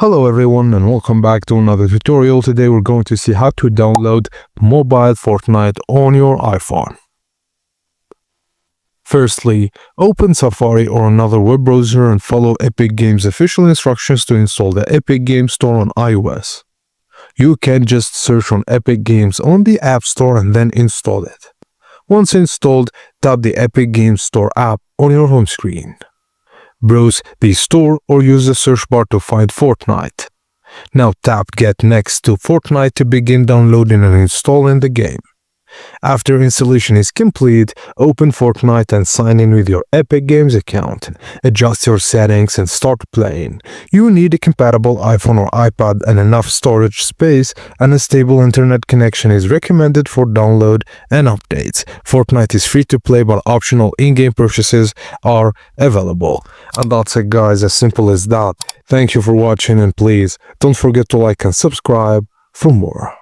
Hello everyone and welcome back to another tutorial. Today we're going to see how to download mobile Fortnite on your iPhone. Firstly, open Safari or another web browser and follow Epic Games' official instructions to install the Epic Games Store on iOS. You can just search on Epic Games on the App Store and then install it. Once installed, tap the Epic Games Store app on your home screen. Browse the store or use the search bar to find Fortnite. Now tap Get Next to Fortnite to begin downloading and installing the game. After installation is complete, open Fortnite and sign in with your Epic Games account. Adjust your settings and start playing. You need a compatible iPhone or iPad and enough storage space, and a stable internet connection is recommended for download and updates. Fortnite is free to play, but optional in-game purchases are available. And that's it guys, as simple as that. Thank you for watching and please don't forget to like and subscribe for more.